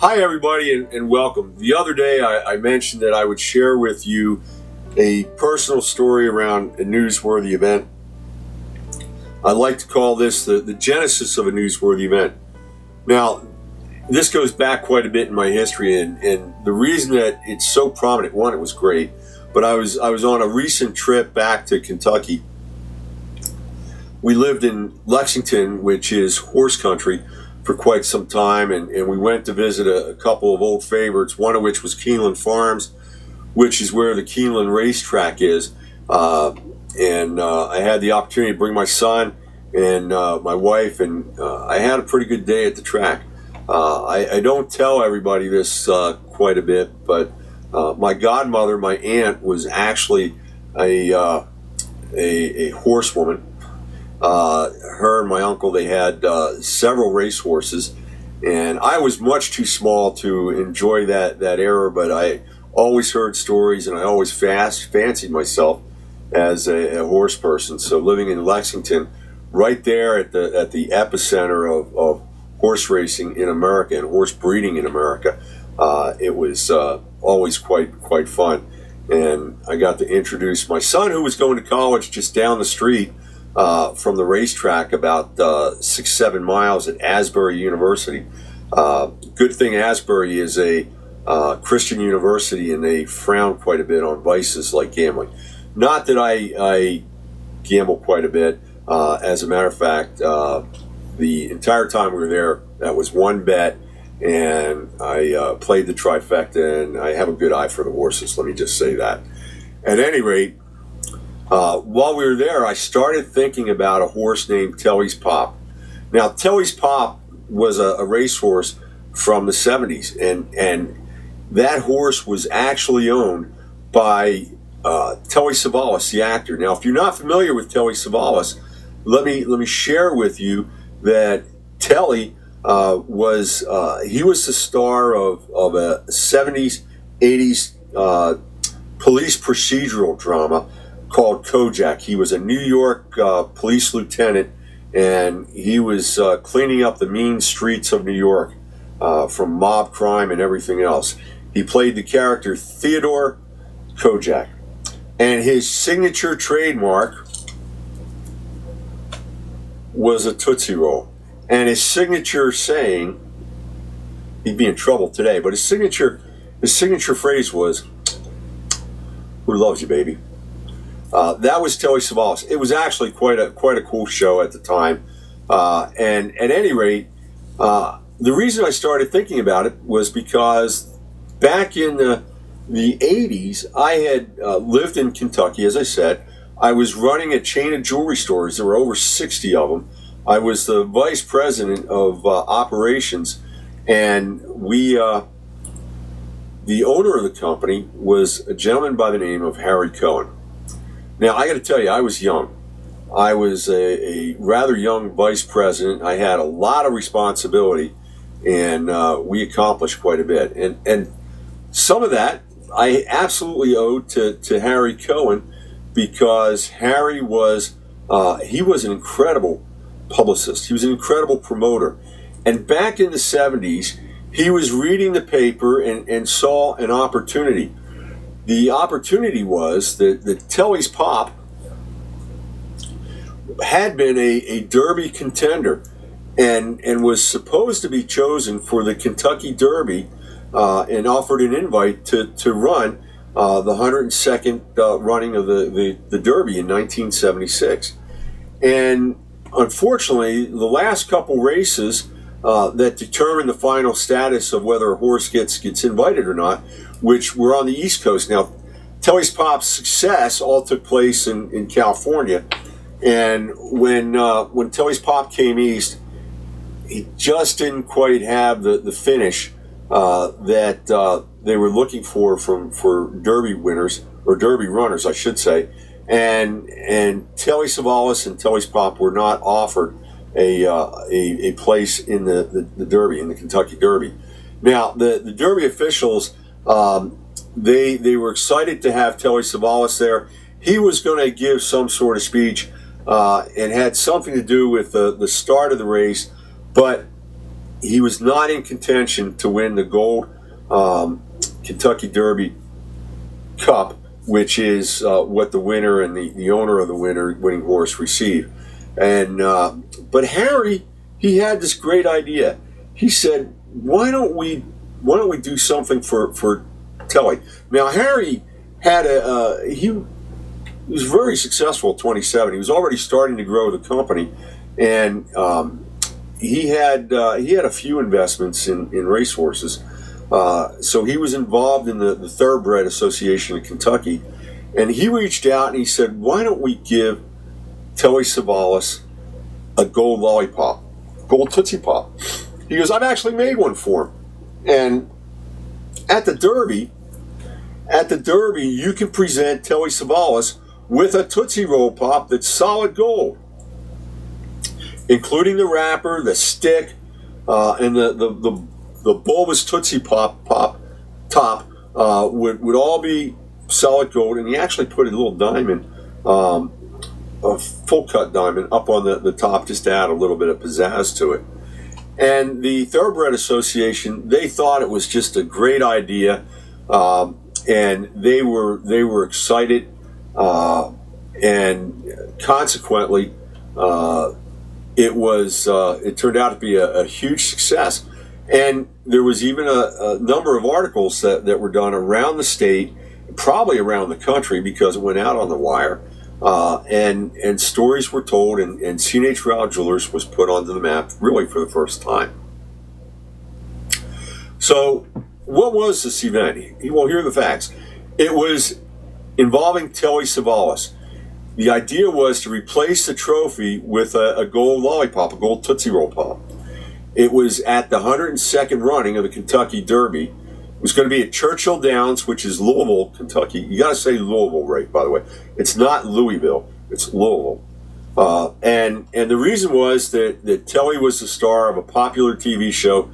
Hi, everybody, and welcome. The other day, I mentioned that I would share with you a personal story around a newsworthy event. I like to call this the genesis of a newsworthy event. Now, this goes back quite a bit in my history, and the reason that it's so prominent, one, it was great, but I was on a recent trip back to Kentucky. We lived in Lexington, which is horse country, for quite some time, and we went to visit a couple of old favorites, one of which was Keeneland Farms, which is where the Keeneland racetrack is. I had the opportunity to bring my son and my wife, and I had a pretty good day at the track. I don't tell everybody this quite a bit, but my godmother, my aunt, was actually a horsewoman. Her and my uncle, they had several race horses, and I was much too small to enjoy that era, but I always heard stories, and I always fancied myself as a horse person. So living in Lexington, right there at the epicenter of horse racing in America and horse breeding in America, it was always quite fun. And I got to introduce my son, who was going to college just down the street from the racetrack, about 6-7 miles, at Asbury University. Good thing Asbury is a Christian university, and they frown quite a bit on vices like gambling. Not that I gamble quite a bit. As a matter of fact, the entire time we were there, that was one bet, and I played the trifecta, and I have a good eye for the horses, let me just say that. At any rate, while we were there, I started thinking about a horse named TellyPops. Now, TellyPops was a racehorse from the 70s, and that horse was actually owned by Telly Savalas, the actor. Now, if you're not familiar with Telly Savalas, let me share with you that Telly was the star of a 70s, 80s police procedural drama called Kojak. He was a New York police lieutenant, and he was cleaning up the mean streets of New York from mob crime and everything else. He played the character Theodore Kojak, and his signature trademark was a Tootsie Roll. And his signature saying, he'd be in trouble today, but his signature phrase was, "Who loves you, baby?" That was Telly Savalas. It was actually quite a cool show at the time. And at any rate, the reason I started thinking about it was because back in the 80s, I had lived in Kentucky, as I said. I was running a chain of jewelry stores. There were over 60 of them. I was the vice president of operations, and the owner of the company was a gentleman by the name of Harry Cohen. Now, I got to tell you, I was young. I was a rather young vice president. I had a lot of responsibility, and we accomplished quite a bit. And some of that I absolutely owed to Harry Cohen, because Harry was an incredible publicist. He was an incredible promoter. And back in the 70s, he was reading the paper and saw an opportunity. The opportunity was that TellyPops had been a Derby contender and was supposed to be chosen for the Kentucky Derby, and offered an invite to run the 102nd running of the Derby in 1976. And unfortunately, the last couple races that determine the final status of whether a horse gets invited or not, which were on the East Coast. Now, TellyPops' success all took place in California, and when TellyPops came east, he just didn't quite have the finish that they were looking for Derby winners, or Derby runners, I should say. And Telly Savalas and TellyPops were not offered a place in the Derby, in the Kentucky Derby. Now, the Derby officials, they were excited to have Telly Savalas there. He was going to give some sort of speech, and had something to do with the start of the race, but he was not in contention to win the gold Kentucky Derby Cup, which is what the winner and the owner of the winning horse receive. And but Harry, he had this great idea. He said, "Why don't we do something for Telly?" Now Harry had he was very successful at 27. He was already starting to grow the company, and he had a few investments in racehorses. So he was involved in the Thoroughbred Association of Kentucky, and he reached out and he said, "Why don't we give Telly Savalas a gold lollipop, gold Tootsie Pop?" He goes, "I've actually made one for him, and at the Derby, you can present Telly Savalas with a Tootsie Roll Pop that's solid gold, including the wrapper, the stick, and the bulbous Tootsie Pop top would all be solid gold." And he actually put a little diamond, a full cut diamond, up on the top just to add a little bit of pizzazz to it. And the Thoroughbred Association, they thought it was just a great idea, and they were excited, and consequently, it turned out to be a huge success. And there was even a number of articles that were done around the state, probably around the country, because it went out on the wire. And stories were told, and C&H Royal Jewelers was put onto the map really for the first time. So what was this event? Well, here are the facts. It was involving Telly Savalas. The idea was to replace the trophy with a gold lollipop, a gold Tootsie Roll Pop. It was at the 102nd running of the Kentucky Derby. It was going to be at Churchill Downs, which is Louisville, Kentucky. You got to say Louisville, right, by the way. It's not Louisville, it's Louisville. And the reason was that Telly was the star of a popular TV show,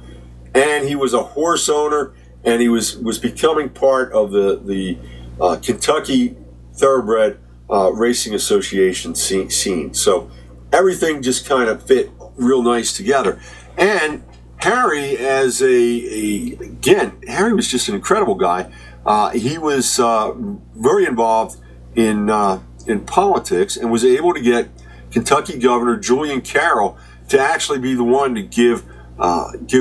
and he was a horse owner, and he was becoming part of the Kentucky Thoroughbred Racing Association scene. So everything just kind of fit real nice together. And Harry, Harry was just an incredible guy. He was very involved in politics, and was able to get Kentucky Governor Julian Carroll to actually be the one to give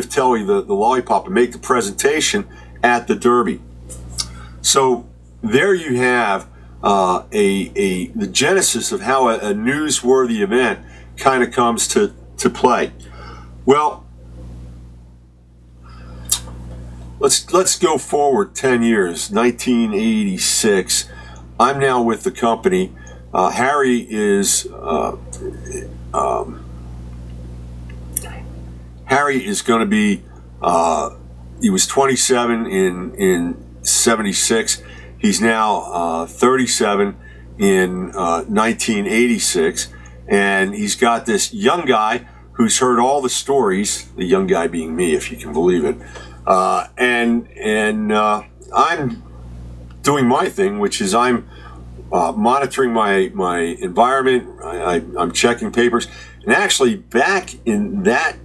Telly the lollipop and make the presentation at the Derby. So there you have the genesis of how a newsworthy event kind of comes to play. Well, let's go forward 10 years, 1986. I'm now with the company. Harry is going to be. He was 27 in 76. He's now 37 in 1986, and he's got this young guy who's heard all the stories. The young guy being me, if you can believe it. And I'm doing my thing, which is I'm monitoring my environment. I'm checking papers, and actually back in that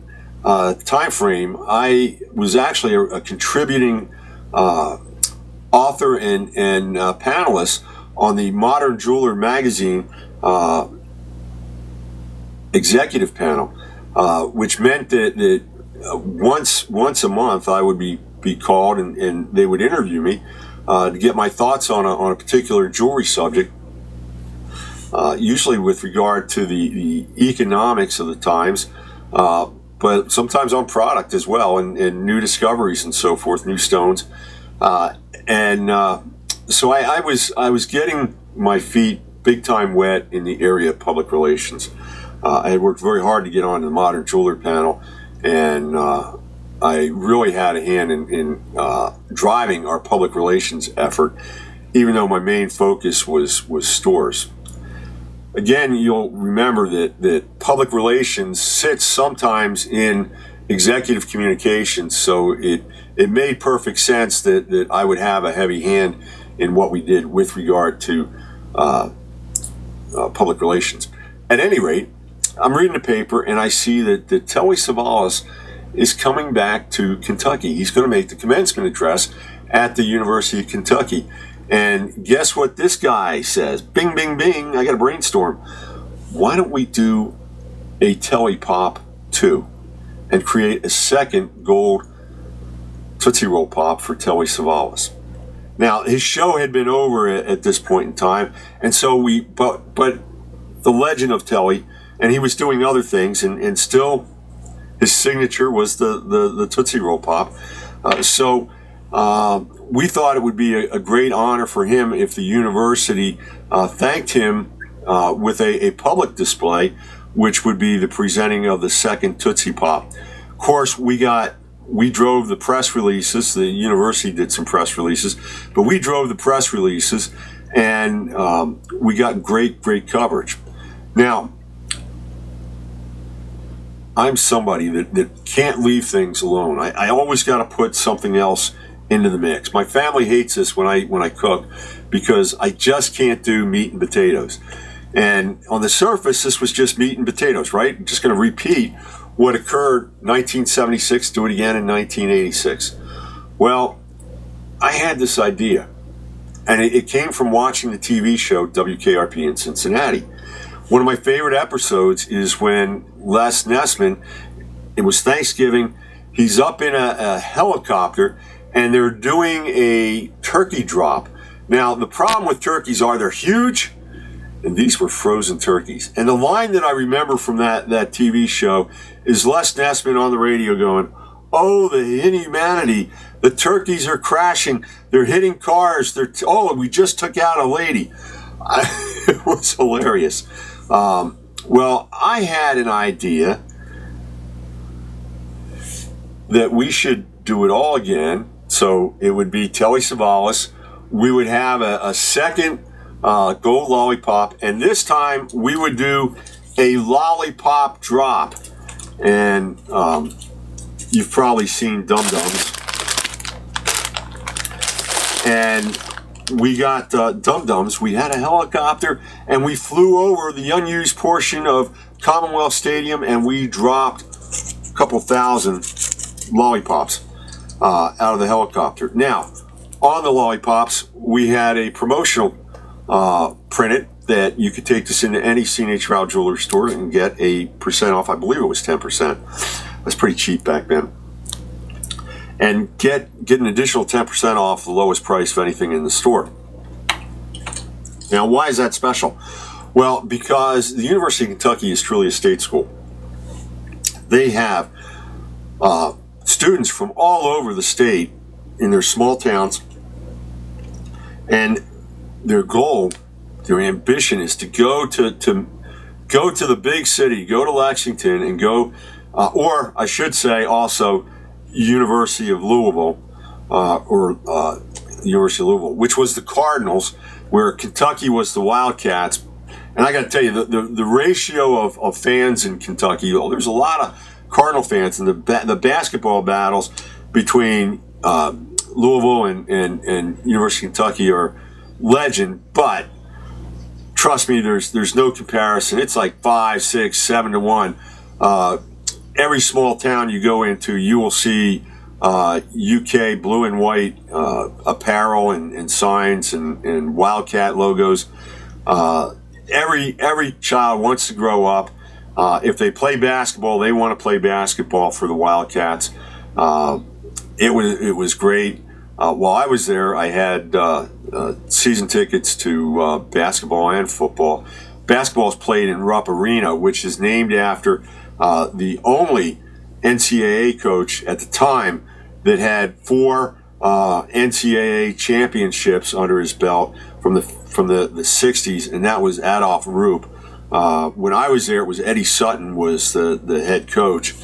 time frame, I was actually a contributing author and panelist on the Modern Jeweler magazine executive panel, which meant that once a month I would be called, and they would interview me to get my thoughts on a particular jewelry subject, usually with regard to the economics of the times, but sometimes on product as well, and new discoveries and so forth, new stones. So I was getting my feet big time wet in the area of public relations. I had worked very hard to get on the Modern Jeweler panel, and I really had a hand in driving our public relations effort, even though my main focus was stores. Again, you'll remember that public relations sits sometimes in executive communications, so it made perfect sense that I would have a heavy hand in what we did with regard to public relations. At any rate, I'm reading the paper and I see that Telly Savalas is coming back to Kentucky. He's going to make the commencement address at the University of Kentucky. And guess what this guy says? Bing, bing, bing, I got a brainstorm. Why don't we do a TellyPop 2 and create a second gold Tootsie Roll Pop for Telly Savalas? Now, his show had been over at this point in time, and so but the legend of Telly, and he was doing other things, and still his signature was the Tootsie Roll Pop. So we thought it would be a great honor for him if the university thanked him with a public display, which would be the presenting of the second Tootsie Pop. Of course, we drove the press releases. The university did some press releases, but we drove the press releases, and we got great coverage. Now, I'm somebody that can't leave things alone. I always got to put something else into the mix. My family hates this when I cook, because I just can't do meat and potatoes. And on the surface, this was just meat and potatoes, right? I'm just going to repeat what occurred 1976, do it again in 1986. Well, I had this idea, and it came from watching the TV show WKRP in Cincinnati. One of my favorite episodes is when Les Nessman, it was Thanksgiving, he's up in a helicopter, and they're doing a turkey drop. Now, the problem with turkeys are they're huge, and these were frozen turkeys. And the line that I remember from that TV show is Les Nessman on the radio going, "Oh, the inhumanity. The turkeys are crashing. They're hitting cars. We just took out a lady." It was hilarious. Well, I had an idea that we should do it all again. So it would be Telly Savalas. We would have a second gold lollipop, and this time we would do a lollipop drop. And you've probably seen Dum Dums. And we got Dum Dums. We had a helicopter, and we flew over the unused portion of Commonwealth Stadium, and we dropped a couple thousand lollipops out of the helicopter. Now, on the lollipops, we had a promotional printed that you could take this into any C&H Rao jewelry store and get a % off. I believe it was 10%. That's pretty cheap back then. And get an additional 10% off the lowest price of anything in the store. Now, why is that special? Well, because the University of Kentucky is truly a state school. They have students from all over the state in their small towns, and their goal, their ambition is to go to the big city, go to Lexington, and go, or I should say also University of Louisville, University of Louisville, which was the Cardinals, where Kentucky was the Wildcats. And I got to tell you, the ratio of fans in Kentucky, there's a lot of Cardinal fans, and the basketball battles between Louisville and University of Kentucky are legend, but trust me, there's no comparison. It's like 5, 6, 7 to 1. Every small town you go into, you will see UK blue and white apparel and signs and Wildcat logos. Every child wants to grow up. If they play basketball, they want to play basketball for the Wildcats. It was great. While I was there, I had season tickets to basketball and football. Basketball is played in Rupp Arena, which is named after the only NCAA coach at the time that had 4 NCAA championships under his belt from the 60s, and that was Adolph Rupp. When I was there, it was Eddie Sutton was the head coach,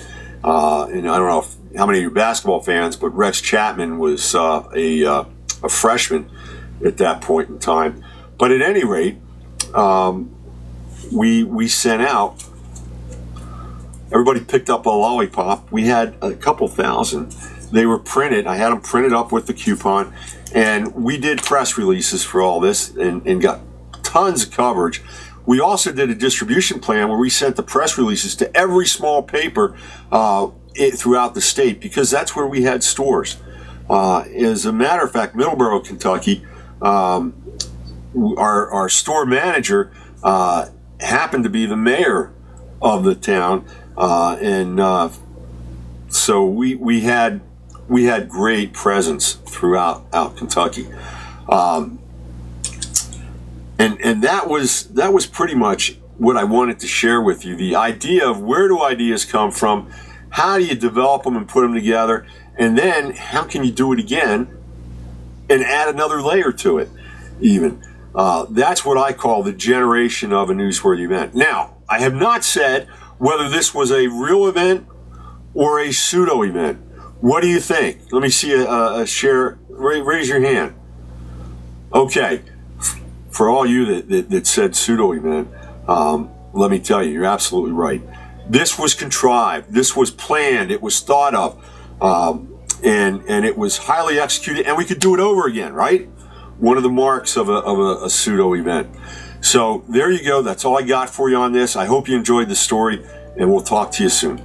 and I don't know how many of you are basketball fans, but Rex Chapman was a freshman at that point in time. But at any rate, we sent out. Everybody picked up a lollipop. We had a couple thousand. They were printed. I had them printed up with the coupon, and we did press releases for all this and got tons of coverage. We also did a distribution plan where we sent the press releases to every small paper throughout the state because that's where we had stores. As a matter of fact, Middleborough, Kentucky, our store manager happened to be the mayor of the town, and so we had great presence throughout Kentucky, and that was pretty much what I wanted to share with you. The idea of where do ideas come from, how do you develop them and put them together, and then how can you do it again and add another layer to it even. That's what I call the generation of a newsworthy event. Now, I have not said whether this was a real event or a pseudo event. What do you think? Let me see a share. Raise your hand. Okay. For all you that said pseudo event, let me tell you, you're absolutely right. This was contrived. This was planned. It was thought of. And it was highly executed. And we could do it over again, right? One of the marks of a pseudo event. So there you go. That's all I got for you on this. I hope you enjoyed the story, and we'll talk to you soon.